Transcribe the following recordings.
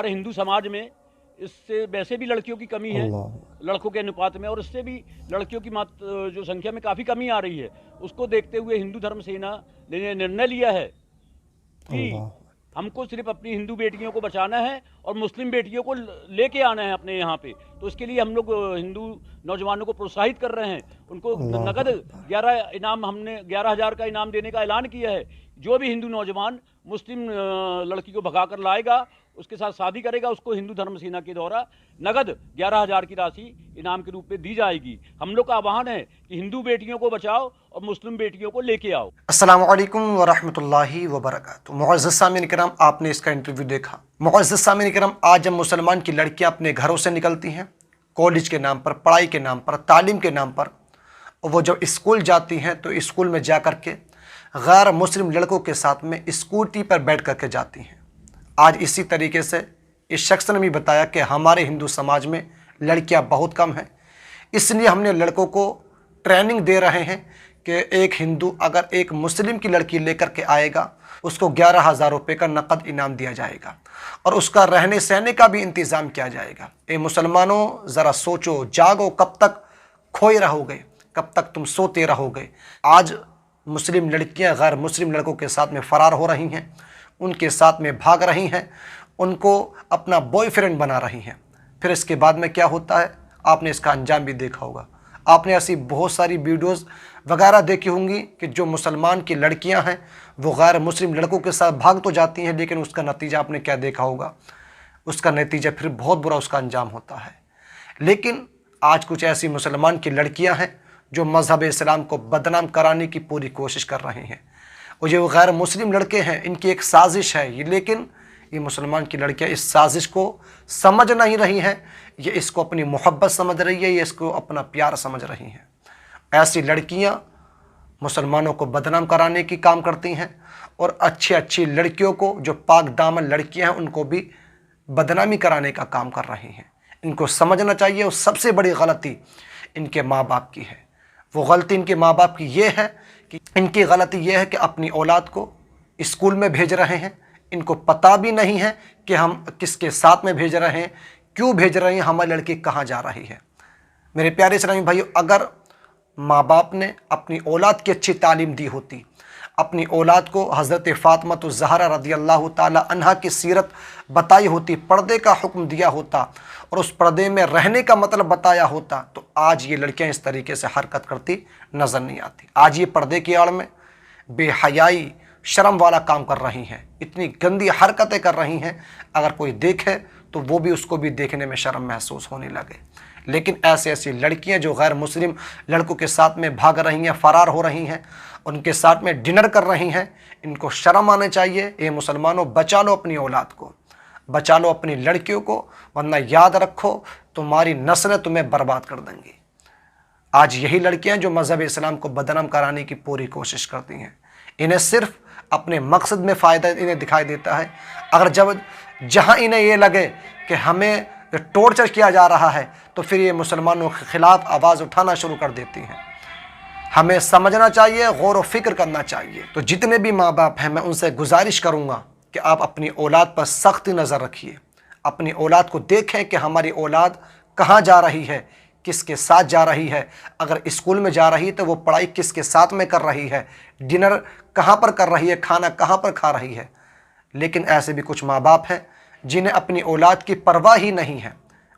हमारे हिंदू समाज में इससे वैसे भी लड़कियों की कमी है लड़कों के अनुपात में, और इससे भी लड़कियों की जो संख्या में काफ़ी कमी आ रही है। उसको देखते हुए हिंदू धर्म सेना ने निर्णय लिया है कि हमको सिर्फ अपनी हिंदू बेटियों को बचाना है और मुस्लिम बेटियों को लेके आना है अपने यहाँ पे। तो इसके लिए हम लोग हिंदू नौजवानों को प्रोत्साहित कर रहे हैं। उनको नगद 11 इनाम, हमने 11,000 का इनाम देने का ऐलान किया है। जो भी हिंदू नौजवान मुस्लिम लड़की को भगा कर लाएगा, उसके साथ शादी करेगा, उसको हिंदू धर्म सेना के द्वारा नगद 11,000 की राशि इनाम के रूप में दी जाएगी। हम लोग का आह्वान है कि हिंदू बेटियों को बचाओ और मुस्लिम बेटियों को लेके आओ। अस्सलामु अलैकुम व रहमतुल्लाहि व बरकातुहू। मुअज़्ज़ज़ सामीन किराम, आपने इसका इंटरव्यू देखा। मुअज़्ज़ज़ सामीन किराम, आज जब मुसलमान की लड़कियां अपने घरों से निकलती हैं कॉलेज के नाम पर, पढ़ाई के नाम पर, तालीम के नाम पर, और वो जब स्कूल जाती हैं तो स्कूल में जा कर के गैर मुस्लिम लड़कों के साथ में स्कूटी पर बैठ कर के जाती हैं। आज इसी तरीके से इस शख्स ने भी बताया कि हमारे हिंदू समाज में लड़कियां बहुत कम हैं, इसलिए हमने लड़कों को ट्रेनिंग दे रहे हैं कि एक हिंदू अगर एक मुस्लिम की लड़की लेकर के आएगा, उसको 11,000 रुपये का नकद इनाम दिया जाएगा और उसका रहने सहने का भी इंतज़ाम किया जाएगा। ए मुसलमानों, ज़रा सोचो, जागो, कब तक खोए रहोगे, कब तक तुम सोते रहोगे। आज मुस्लिम लड़कियां गैर मुस्लिम लड़कों के साथ में फ़रार हो रही हैं, उनके साथ में भाग रही हैं, उनको अपना बॉयफ्रेंड बना रही हैं। फिर इसके बाद में क्या होता है, आपने इसका अंजाम भी देखा होगा। आपने ऐसी बहुत सारी वीडियोस वगैरह देखी होंगी कि जो मुसलमान की लड़कियां हैं वो गैर मुस्लिम लड़कों के साथ भाग तो जाती हैं, लेकिन उसका नतीजा आपने क्या देखा होगा, उसका नतीजा फिर बहुत बुरा उसका अंजाम होता है। लेकिन आज कुछ ऐसी मुसलमान की लड़कियां हैं जो मज़हब इस्लाम को बदनाम कराने की पूरी कोशिश कर रहे हैं, और ये गैर मुस्लिम लड़के हैं, इनकी एक साजिश है ये। लेकिन ये मुसलमान की लड़कियां इस साजिश को समझ नहीं रही हैं, ये इसको अपनी मोहब्बत समझ रही है, ये इसको अपना प्यार समझ रही हैं। ऐसी लड़कियां मुसलमानों को बदनाम कराने की काम करती हैं और अच्छी अच्छी लड़कियों को, जो पाक दामन लड़कियां हैं, उनको भी बदनामी कराने का काम कर रही हैं। इनको समझना चाहिए, और सबसे बड़ी गलती इनके माँ बाप की है। वो गलती इनके माँ बाप की ये है कि इनकी गलती ये है कि अपनी औलाद को स्कूल में भेज रहे हैं, इनको पता भी नहीं है कि हम किसके साथ में भेज रहे हैं, क्यों भेज रहे हैं, हमारी लड़की कहाँ जा रही है। मेरे प्यारे इस्लामी भाइयों, अगर माँ बाप ने अपनी औलाद की अच्छी तालीम दी होती, अपनी औलाद को हज़रत फ़ातिमा ज़हरा रज़ियल्लाहु ताला अन्हा की सीरत बताई होती, पर्दे का हुक्म दिया होता और उस पर्दे में रहने का मतलब बताया होता, तो आज ये लड़कियां इस तरीके से हरकत करती नज़र नहीं आती। आज ये पर्दे की आड़ में बेहयाई, शर्म वाला काम कर रही हैं, इतनी गंदी हरकतें कर रही हैं, अगर कोई देखे तो वो भी, उसको भी देखने में शर्म महसूस होने लगे। लेकिन ऐसी ऐसी लड़कियां जो गैर मुस्लिम लड़कों के साथ में भाग रही हैं, फ़रार हो रही हैं, उनके साथ में डिनर कर रही हैं, इनको शर्म आने चाहिए। ये मुसलमानों, बचा लो अपनी औलाद को, बचा लो अपनी लड़कियों को, वरना याद रखो तुम्हारी नस्लें तुम्हें बर्बाद कर देंगी। आज यही लड़कियां जो मज़हब इस्लाम को बदनाम कराने की पूरी कोशिश करती हैं, इन्हें सिर्फ अपने मकसद में फ़ायदा इन्हें दिखाई देता है। अगर जहाँ इन्हें ये लगे कि हमें टॉर्चर किया जा रहा है, तो फिर ये मुसलमानों के ख़िलाफ़ आवाज़ उठाना शुरू कर देती हैं। हमें समझना चाहिए, गौर व फिक्र करना चाहिए। तो जितने भी माँ बाप हैं, मैं उनसे गुजारिश करूँगा कि आप अपनी औलाद पर सख्त नज़र रखिए, अपनी औलाद को देखें कि हमारी औलाद कहाँ जा रही है, किसके साथ जा रही है। अगर स्कूल में जा रही है तो वो पढ़ाई किसके साथ में कर रही है, डिनर कहाँ पर कर रही है, खाना कहाँ पर खा रही है। लेकिन ऐसे भी कुछ माँ बाप हैं जिन्हें अपनी औलाद की परवाह ही नहीं है,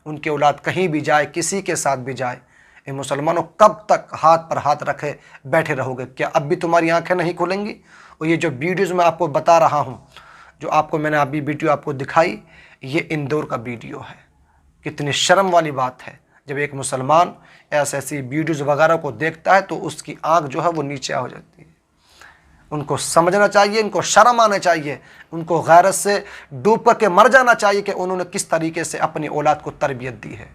उनकी औलाद कहीं भी जाए, किसी के साथ भी जाए। ये मुसलमानों, कब तक हाथ पर हाथ रखे बैठे रहोगे? क्या अब भी तुम्हारी आंखें नहीं खुलेंगी? और ये जो वीडियोज़ मैं आपको बता रहा हूँ, जो आपको मैंने अभी वीडियो आपको दिखाई, ये इंदौर का वीडियो है। कितनी शर्म वाली बात है जब एक मुसलमान ऐसी ऐसी वीडियोज़ वगैरह को देखता है तो उसकी आंख जो है वो नीचे हो जाती है। उनको समझना चाहिए, इनको शर्म आना चाहिए, उनको गैरत से डूब कर के मर जाना चाहिए कि उन्होंने किस तरीके से अपनी औलाद को तरबियत दी है।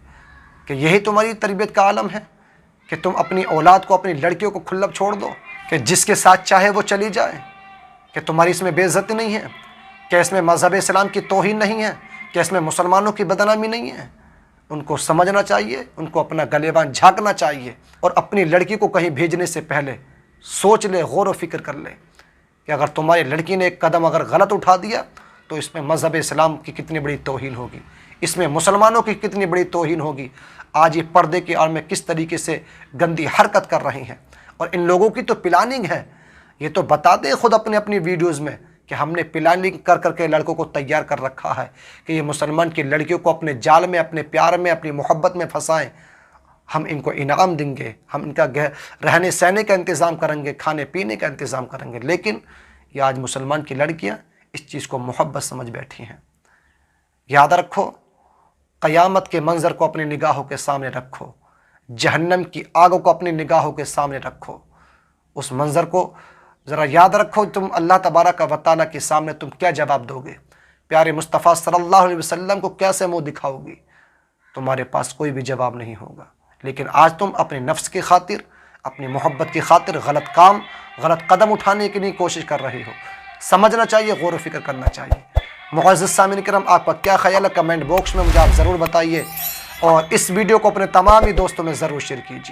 कि यही तुम्हारी तरबियत का आलम है कि तुम अपनी औलाद को, अपनी लड़कियों को खुल्लम छोड़ दो कि जिसके साथ चाहे वो चली जाए? कि तुम्हारी इसमें बेइज्जती नहीं है? क्या इसमें मज़हब इस्लाम की तौहीन नहीं है? क्या इसमें मुसलमानों की बदनामी नहीं है? उनको समझना चाहिए, उनको अपना गलेबान झाँकना चाहिए, और अपनी लड़की को कहीं भेजने से पहले सोच ले, गौर व फिक्र कर ले कि अगर तुम्हारी लड़की ने एक कदम अगर गलत उठा दिया तो इसमें मज़हब इस्लाम की कितनी बड़ी तौहीन होगी, इसमें मुसलमानों की कितनी बड़ी तौहीन होगी। आज ये पर्दे की आड़ में किस तरीके से गंदी हरकत कर रही हैं। और इन लोगों की तो प्लानिंग है, ये तो बताते हैं खुद अपने अपनी वीडियोज़ में कि हमने प्लानिंग कर करके लड़कों को तैयार कर रखा है कि ये मुसलमान की लड़कियों को अपने जाल में, अपने प्यार में, अपनी मोहब्बत में फंसाएं। हम इनको इनाम देंगे, हम इनका रहने सहने का इंतज़ाम करेंगे, खाने पीने का इंतज़ाम करेंगे। लेकिन ये आज मुसलमान की लड़कियां इस चीज़ को मोहब्बत समझ बैठी हैं। याद रखो, क़यामत के मंज़र को अपनी निगाहों के सामने रखो, जहन्नम की आगों को अपनी निगाहों के सामने रखो। उस मंज़र को ज़रा याद रखो, तुम अल्लाह तबारक व तआला के सामने तुम क्या जवाब दोगे, प्यारे मुस्तफ़ा सल्लल्लाहु अलैहि वसल्लम को कैसे मुँह दिखाओगी। तुम्हारे पास कोई भी जवाब नहीं होगा। लेकिन आज तुम अपने नफ्स की खातिर, अपनी मोहब्बत की खातिर गलत काम, गलत कदम उठाने की नहीं कोशिश कर रही हो। समझना चाहिए, गौर व फिक्र करना चाहिए। मुअज़्ज़िज़ सामिन किराम, आपका क्या ख्याल है कमेंट बॉक्स में मुझे आप ज़रूर बताइए और इस वीडियो को अपने तमाम ही दोस्तों में ज़रूर शेयर कीजिए।